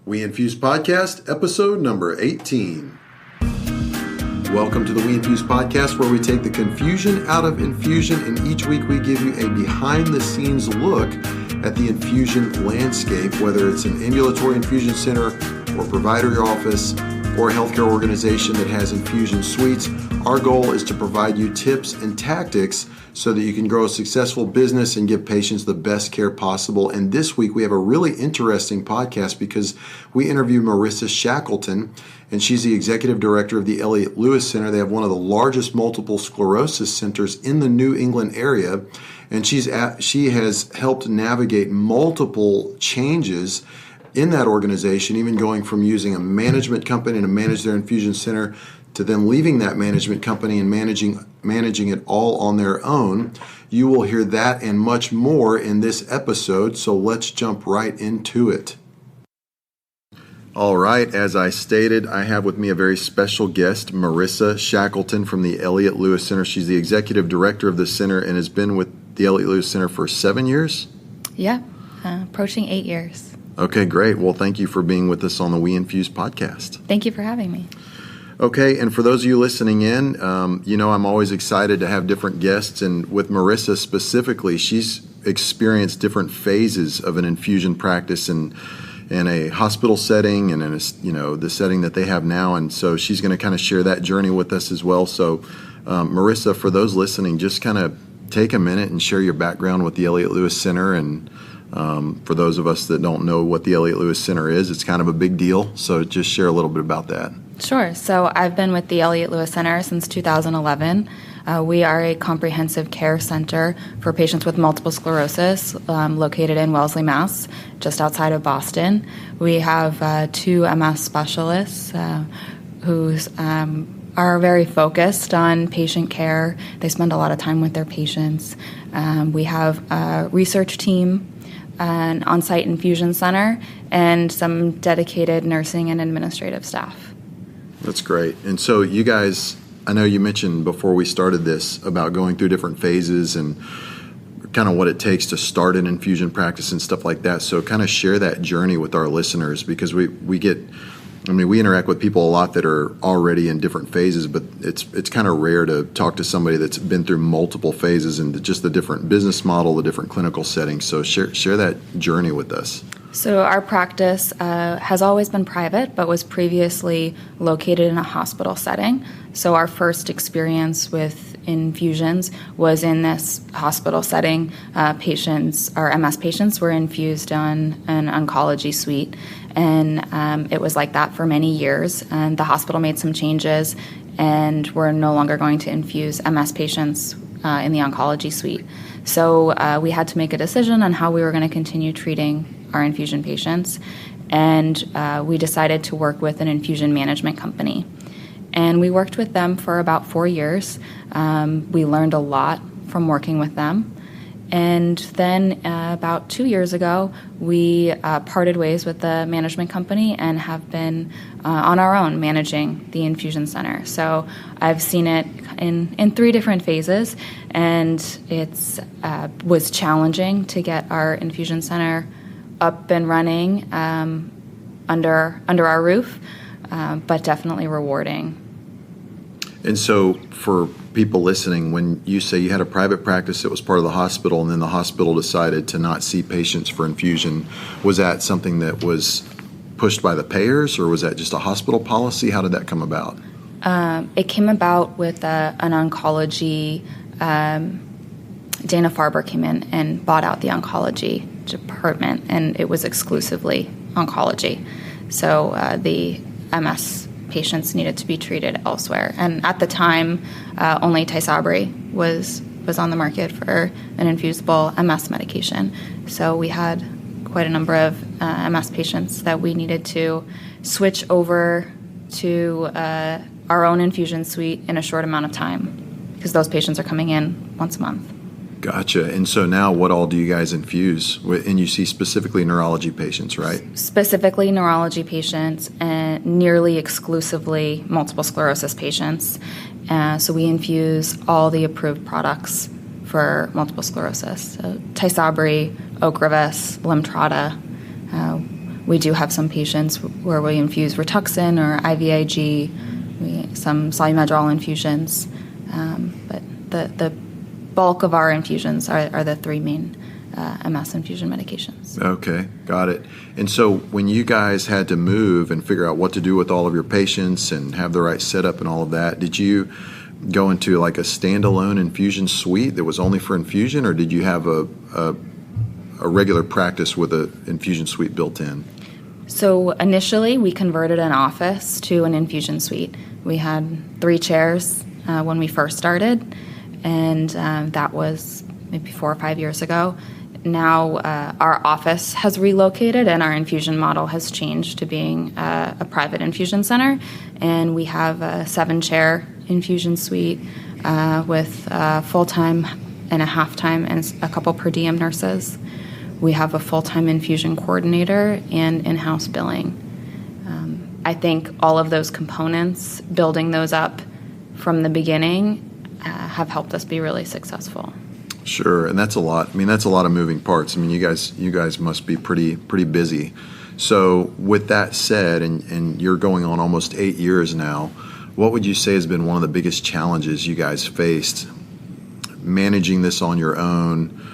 WeInfuse Podcast, episode number 18. Welcome to the WeInfuse Podcast, where we take the confusion out of infusion, and each week we give you a behind-the-scenes look at the infusion landscape, whether it's an ambulatory infusion center or provider office or a healthcare organization that has infusion suites. Our goal is to provide you tips and tactics so that you can grow a successful business and give patients the best care possible. And this week we have a really interesting podcast because we interview Marissa Shackleton, and she's the executive director of the Elliot Center. They have one of the largest multiple sclerosis centers in the New England area, and she has helped navigate multiple changes in that organization, even going from using a management company to manage their infusion center to them leaving that management company and managing it all on their own. You will hear that and much more in this episode, so let's jump right into it. All right, as I stated, I have with me a very special guest, Marissa Shackleton from the Elliot Center. She's the executive director of the center and has been with the Elliot Center for 7 years? Yeah, approaching 8 years. Okay, great. Well, thank you for being with us on the WeInfuse podcast. Thank you for having me. Okay, and for those of you listening in, I'm always excited to have different guests, and with Marissa specifically, she's experienced different phases of an infusion practice in a hospital setting and in the setting that they have now, and so she's going to kind of share that journey with us as well. So, Marissa, for those listening, just kind of take a minute and share your background with the Elliot Center, and for those of us that don't know what the Elliot Center is, it's kind of a big deal, so just share a little bit about that. Sure. So I've been with the Elliot Center since 2011. We are a comprehensive care center for patients with multiple sclerosis located in Wellesley, Mass., just outside of Boston. We have 2 MS specialists who are very focused on patient care. They spend a lot of time with their patients. We have a research team, an on-site infusion center, and some dedicated nursing and administrative staff. That's great. And so you guys, I know you mentioned before we started this about going through different phases and kind of what it takes to start an infusion practice and stuff like that. So kind of share that journey with our listeners, because we interact with people a lot that are already in different phases, but it's kind of rare to talk to somebody that's been through multiple phases and just the different business model, the different clinical settings. So share that journey with us. So our practice has always been private, but was previously located in a hospital setting. So our first experience with infusions was in this hospital setting. Our MS patients were infused on an oncology suite, and it was like that for many years. And the hospital made some changes, and we're no longer going to infuse MS patients in the oncology suite. So we had to make a decision on how we were going to continue treating our infusion patients, and we decided to work with an infusion management company. And we worked with them for about 4 years. We learned a lot from working with them. And then about 2 years ago, we parted ways with the management company and have been on our own managing the infusion center. So I've seen it in 3 different phases, and it's was challenging to get our infusion center up and running under our roof, but definitely rewarding. And so for people listening, when you say you had a private practice that was part of the hospital and then the hospital decided to not see patients for infusion, was that something that was pushed by the payers, or was that just a hospital policy? How did that come about? It came about with an oncology. Dana-Farber came in and bought out the oncology department, and it was exclusively oncology. So the MS patients needed to be treated elsewhere. And at the time, only Tysabri was on the market for an infusible MS medication. So we had quite a number of MS patients that we needed to switch over to our own infusion suite in a short amount of time, because those patients are coming in once a month. Gotcha. And so now what all do you guys infuse? And you see specifically neurology patients, right? Specifically neurology patients, and nearly exclusively multiple sclerosis patients. So we infuse all the approved products for multiple sclerosis. So Tysabri, Ocrevus, Lemtrada. We do have some patients where we infuse Rituxan or IVIG, some Solumedrol infusions, but the bulk of our infusions are the three main MS infusion medications. Okay, got it. And so when you guys had to move and figure out what to do with all of your patients and have the right setup and all of that, did you go into like a standalone infusion suite that was only for infusion, or did you have a regular practice with an infusion suite built in? So initially, we converted an office to an infusion suite. We had 3 chairs when we first started, and that was maybe 4 or 5 years ago. Now our office has relocated and our infusion model has changed to being a private infusion center, and we have a 7-chair infusion suite with full-time and a half-time and a couple per diem nurses. We have a full-time infusion coordinator and in-house billing. I think all of those components, building those up from the beginning, have helped us be really successful. Sure, and that's a lot. I mean, that's a lot of moving parts. I mean, you guys must be pretty busy. So with that said, and you're going on almost 8 years now, what would you say has been one of the biggest challenges you guys faced managing this on your own,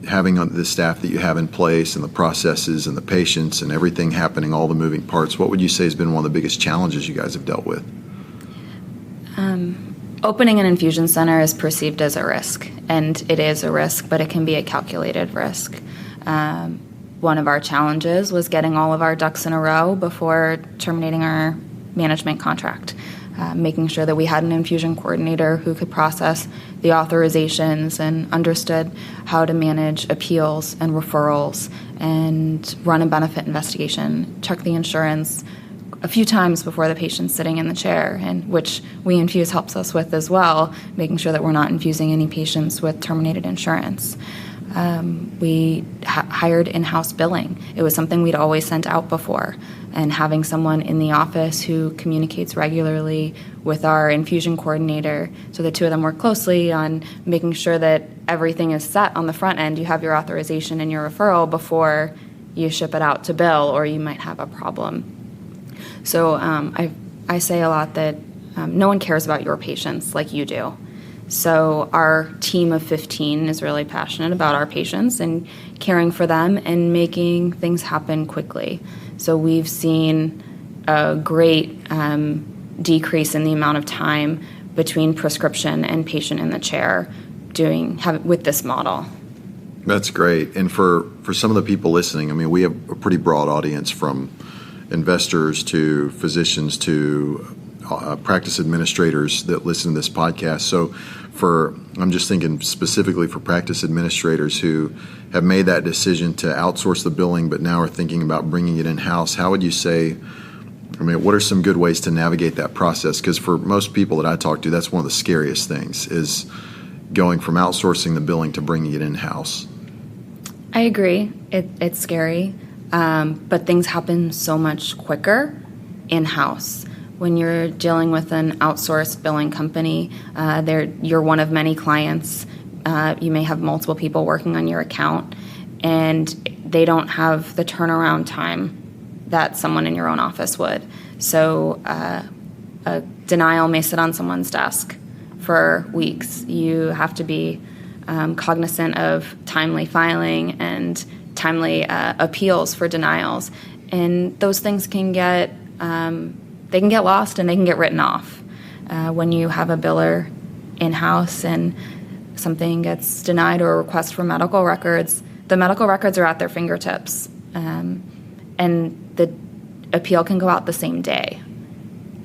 having the staff that you have in place and the processes and the patients and everything happening, all the moving parts? What would you say has been one of the biggest challenges you guys have dealt with? Opening an infusion center is perceived as a risk, and it is a risk, but it can be a calculated risk. One of our challenges was getting all of our ducks in a row before terminating our management contract, making sure that we had an infusion coordinator who could process the authorizations and understood how to manage appeals and referrals and run a benefit investigation, check the insurance a few times before the patient's sitting in the chair, and which WeInfuse helps us with as well, making sure that we're not infusing any patients with terminated insurance. We hired in-house billing. It was something we'd always sent out before, and having someone in the office who communicates regularly with our infusion coordinator, so the two of them work closely on making sure that everything is set on the front end. You have your authorization and your referral before you ship it out to bill, or you might have a problem. So I say a lot that no one cares about your patients like you do. So our team of 15 is really passionate about our patients and caring for them and making things happen quickly. So we've seen a great decrease in the amount of time between prescription and patient in the chair with this model. That's great. And for some of the people listening, I mean, we have a pretty broad audience, from investors to physicians to practice administrators that listen to this podcast. So I'm just thinking specifically for practice administrators who have made that decision to outsource the billing but now are thinking about bringing it in-house, how would you say, I mean, what are some good ways to navigate that process? Because for most people that I talk to, that's one of the scariest things, is going from outsourcing the billing to bringing it in-house. I agree. It's scary, but things happen so much quicker in-house. When you're dealing with an outsourced billing company, you're one of many clients. You may have multiple people working on your account, and they don't have the turnaround time that someone in your own office would. So a denial may sit on someone's desk for weeks. You have to be cognizant of timely filing and timely appeals for denials, and those things can get lost and they can get written off. When you have a biller in-house and something gets denied or a request for medical records, the medical records are at their fingertips, and the appeal can go out the same day.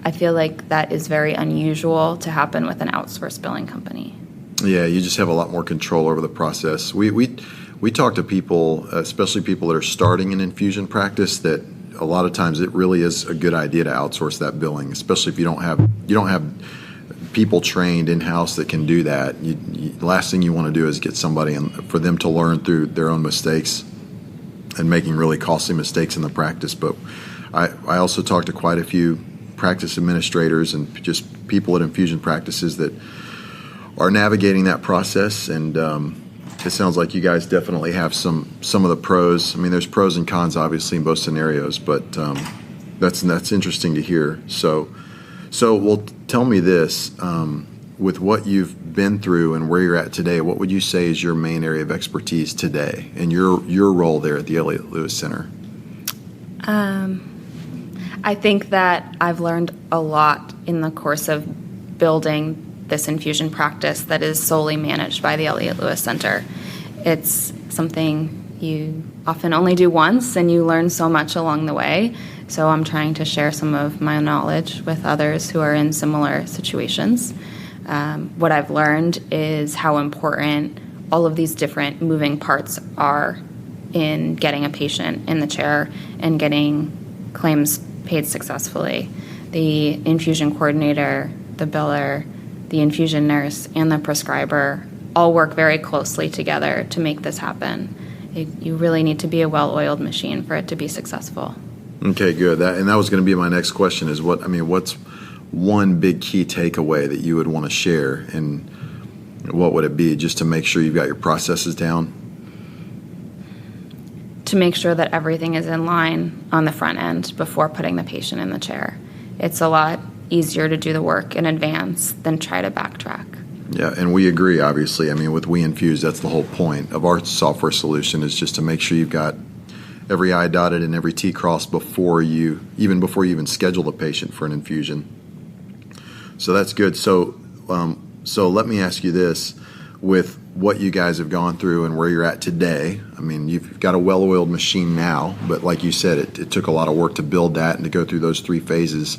I feel like that is very unusual to happen with an outsourced billing company. Yeah, you just have a lot more control over the process. We talk to people, especially people that are starting an infusion practice, that a lot of times it really is a good idea to outsource that billing, especially if you don't have people trained in-house that can do that. The last thing you want to do is get somebody for them to learn through their own mistakes and making really costly mistakes in the practice. But I also talk to quite a few practice administrators and just people at infusion practices that are navigating that process, and it sounds like you guys definitely have some of the pros. I mean, there's pros and cons, obviously, in both scenarios, but that's interesting to hear. So well, tell me this. With what you've been through and where you're at today, what would you say is your main area of expertise today and your role there at the Elliot Lewis Center? I think that I've learned a lot in the course of building this infusion practice that is solely managed by the Elliot Lewis Center. It's something you often only do once, and you learn so much along the way. So I'm trying to share some of my knowledge with others who are in similar situations. What I've learned is how important all of these different moving parts are in getting a patient in the chair and getting claims paid successfully. The infusion coordinator, the biller, the infusion nurse, and the prescriber all work very closely together to make this happen. You really need to be a well-oiled machine for it to be successful. Okay, good. That was going to be my next question is what's one big key takeaway that you would want to share, and what would it be, just to make sure you've got your processes down? To make sure that everything is in line on the front end before putting the patient in the chair. It's a lot easier to do the work in advance than try to backtrack. Yeah, and we agree, obviously. I mean, with WeInfuse, that's the whole point of our software solution, is just to make sure you've got every I dotted and every T crossed before you even schedule the patient for an infusion. So that's good. So let me ask you this. With what you guys have gone through and where you're at today, I mean, you've got a well-oiled machine now, but like you said, it took a lot of work to build that and to go through those 3 phases.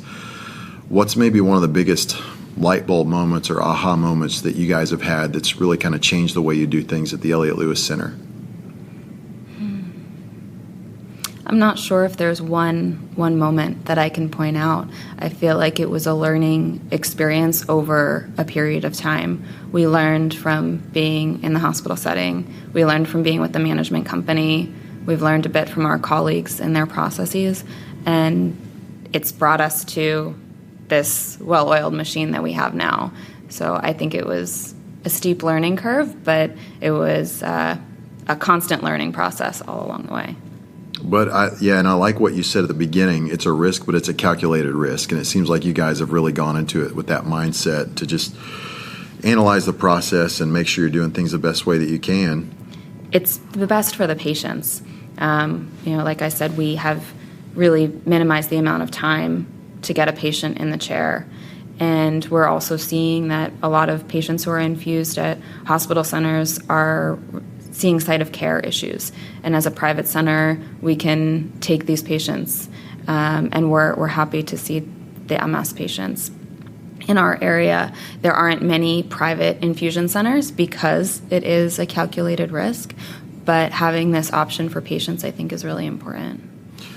What's maybe one of the biggest light bulb moments or aha moments that you guys have had that's really kind of changed the way you do things at the Elliot Lewis Center? I'm not sure if there's one moment that I can point out. I feel like it was a learning experience over a period of time. We learned from being in the hospital setting. We learned from being with the management company. We've learned a bit from our colleagues and their processes, and it's brought us to this well-oiled machine that we have now. So I think it was a steep learning curve, but it was a constant learning process all along the way. But I like what you said at the beginning. It's a risk, but it's a calculated risk. And it seems like you guys have really gone into it with that mindset to just analyze the process and make sure you're doing things the best way that you can. It's the best for the patients. Like I said, we have really minimized the amount of time to get a patient in the chair. And we're also seeing that a lot of patients who are infused at hospital centers are seeing site of care issues. And as a private center, we can take these patients, and we're happy to see the MS patients. In our area, there aren't many private infusion centers because it is a calculated risk, but having this option for patients, I think, is really important.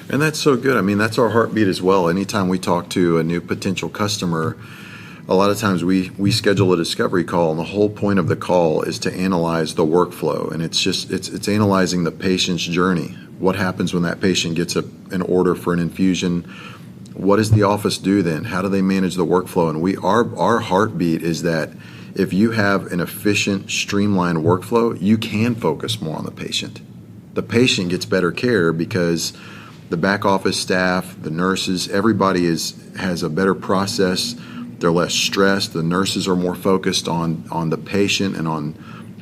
And that's so good. I mean, that's our heartbeat as well. Anytime we talk to a new potential customer, a lot of times we schedule a discovery call, and the whole point of the call is to analyze the workflow, and it's analyzing the patient's journey. What happens when that patient gets an order for an infusion? What does the office do then? How do they manage the workflow? And our heartbeat is that if you have an efficient, streamlined workflow, you can focus more on the patient. The patient gets better care because the back office staff, the nurses, everybody has a better process. They're less stressed. The nurses are more focused on the patient and on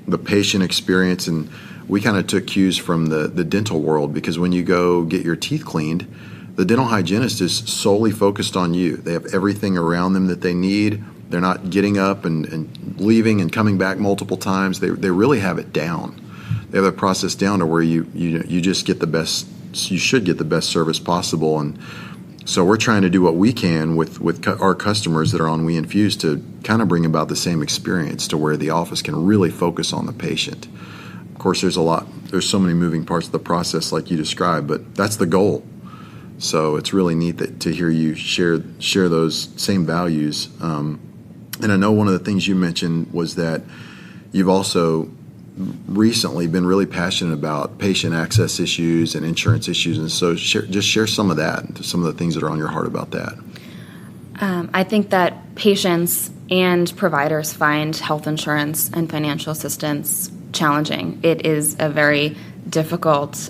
the patient experience. And we kind of took cues from the dental world, because when you go get your teeth cleaned, the dental hygienist is solely focused on you. They have everything around them that they need. They're not getting up and leaving and coming back multiple times. They really have it down. They have the process down to where you just get the best. You should get the best service possible. And so we're trying to do what we can with our customers that are on WeInfuse to kind of bring about the same experience to where the office can really focus on the patient. Of course, there's so many moving parts of the process like you described, but that's the goal. So it's really neat to hear you share those same values. And I know one of the things you mentioned was that you've also recently been really passionate about patient access issues and insurance issues, and so share some of that, some of the things that are on your heart about that. I think that patients and providers find health insurance and financial assistance challenging. It is a very difficult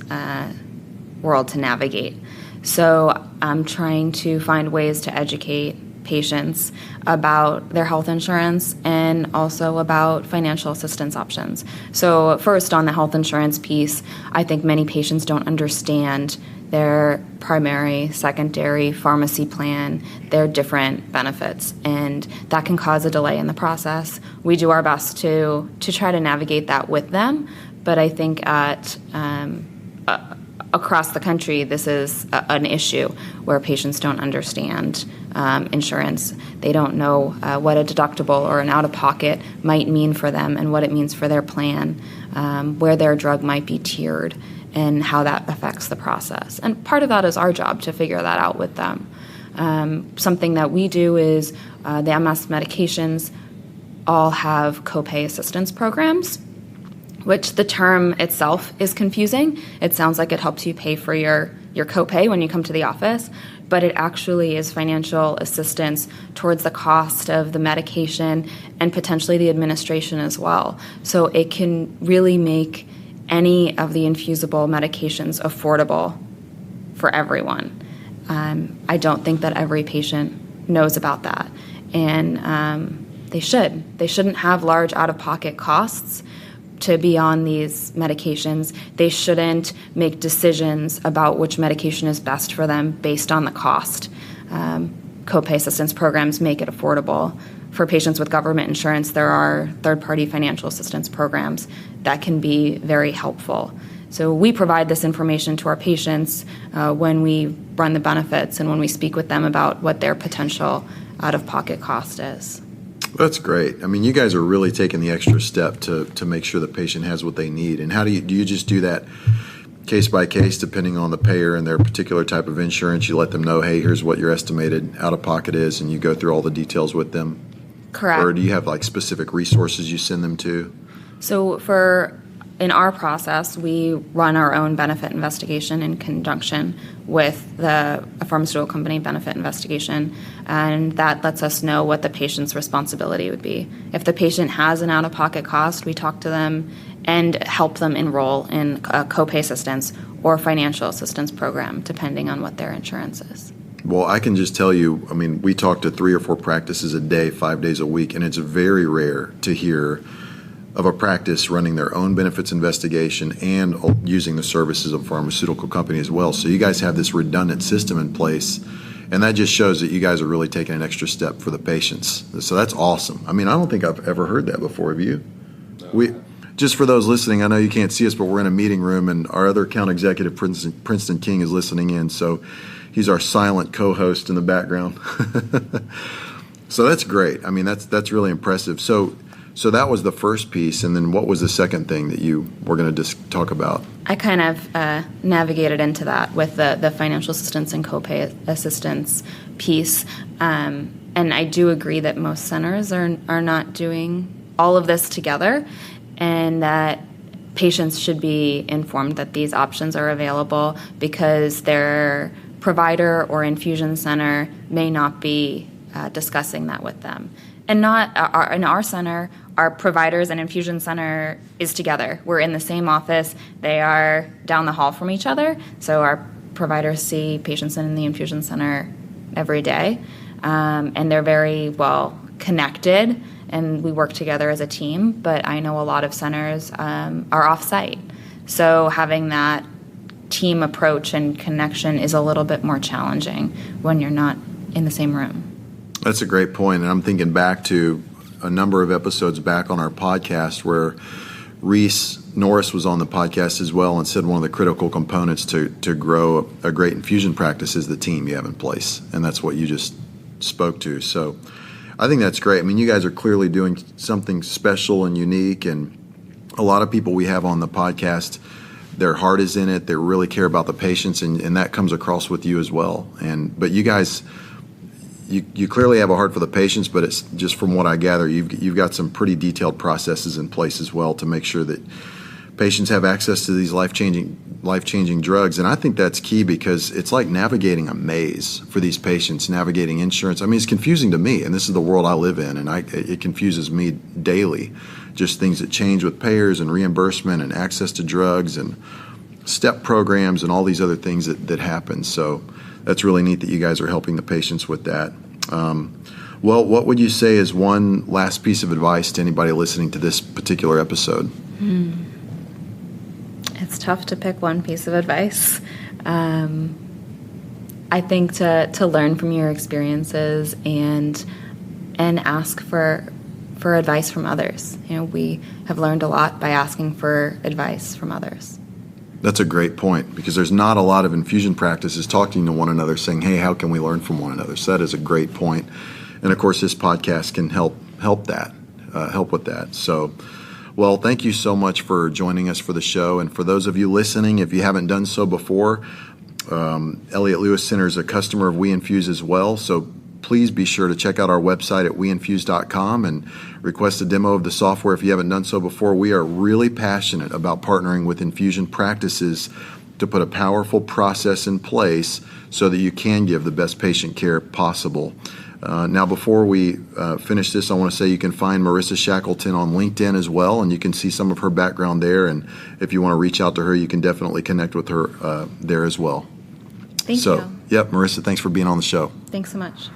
world to navigate. So I'm trying to find ways to educate patients about their health insurance and also about financial assistance options. So first, on the health insurance piece, I think many patients don't understand their primary, secondary pharmacy plan, their different benefits, and that can cause a delay in the process. We do our best to try to navigate that with them, but I think across the country, this is an issue where patients don't understand insurance. They don't know what a deductible or an out-of-pocket might mean for them and what it means for their plan, where their drug might be tiered, and how that affects the process. And part of that is our job to figure that out with them. Something that we do is the MS medications all have copay assistance programs, which the term itself is confusing. It sounds like it helps you pay for your copay when you come to the office, but it actually is financial assistance towards the cost of the medication and potentially the administration as well. So it can really make any of the infusible medications affordable for everyone. I don't think that every patient knows about that, and they should. They shouldn't have large out-of-pocket costs to be on these medications. They shouldn't make decisions about which medication is best for them based on the cost. Copay assistance programs make it affordable. For patients with government insurance, there are third-party financial assistance programs that can be very helpful. So we provide this information to our patients when we run the benefits and when we speak with them about what their potential out-of-pocket cost is. That's great. I mean, you guys are really taking the extra step to make sure the patient has what they need. And how do you just do that case by case, depending on the payer and their particular type of insurance? You let them know, hey, here's what your estimated out-of-pocket is, and you go through all the details with them? Correct. Or do you have like specific resources you send them to? So in our process, we run our own benefit investigation in conjunction with a pharmaceutical company benefit investigation, and that lets us know what the patient's responsibility would be. If the patient has an out-of-pocket cost, we talk to them and help them enroll in a copay assistance or financial assistance program, depending on what their insurance is. Well, I can just tell you, I mean, we talk to 3 or 4 practices a day, 5 days a week, and it's very rare to hear of a practice running their own benefits investigation and using the services of a pharmaceutical company as well. So you guys have this redundant system in place, and that just shows that you guys are really taking an extra step for the patients. So that's awesome. I mean, I don't think I've ever heard that before. Have you? No. Just for those listening, I know you can't see us, but we're in a meeting room, and our other account executive, Princeton King, is listening in. So he's our silent co-host in the background. So that's great. I mean, that's really impressive. So that was the first piece, and then what was the second thing that you were going to just talk about? I kind of navigated into that with the financial assistance and copay assistance piece, and I do agree that most centers are not doing all of this together, and that patients should be informed that these options are available because their provider or infusion center may not be discussing that with them. And in our center, our providers and infusion center is together. We're in the same office. They are down the hall from each other. So our providers see patients in the infusion center every day. And they're very well connected, and we work together as a team. But I know a lot of centers are off-site. So having that team approach and connection is a little bit more challenging when you're not in the same room. That's a great point, and I'm thinking back to a number of episodes back on our podcast where Reese Norris was on the podcast as well and said one of the critical components to grow a great infusion practice is the team you have in place, and that's what you just spoke to. So I think that's great. I mean, you guys are clearly doing something special and unique, and a lot of people we have on the podcast, their heart is in it. They really care about the patients, and that comes across with you as well. But you guys, you clearly have a heart for the patients, but it's just from what I gather, you've got some pretty detailed processes in place as well to make sure that patients have access to these life-changing drugs. And I think that's key because it's like navigating a maze for these patients, navigating insurance. I mean, it's confusing to me, and this is the world I live in, and it confuses me daily. Just things that change with payers and reimbursement and access to drugs and step programs and all these other things that happen. So that's really neat that you guys are helping the patients with that. Well, what would you say is one last piece of advice to anybody listening to this particular episode? It's tough to pick one piece of advice. I think to learn from your experiences and ask for advice from others. We have learned a lot by asking for advice from others. That's a great point, because there's not a lot of infusion practices talking to one another saying, hey, how can we learn from one another? So that is a great point. And of course, this podcast can help with that. So, well, thank you so much for joining us for the show. And for those of you listening, if you haven't done so before, Elliot Lewis Center is a customer of WeInfuse as well. So please be sure to check out our website at WeInfuse.com and request a demo of the software if you haven't done so before. We are really passionate about partnering with infusion practices to put a powerful process in place so that you can give the best patient care possible. Now, before we finish this, I want to say you can find Marissa Shackleton on LinkedIn as well, and you can see some of her background there. And if you want to reach out to her, you can definitely connect with her there as well. Thank you. Yep, Marissa, thanks for being on the show. Thanks so much.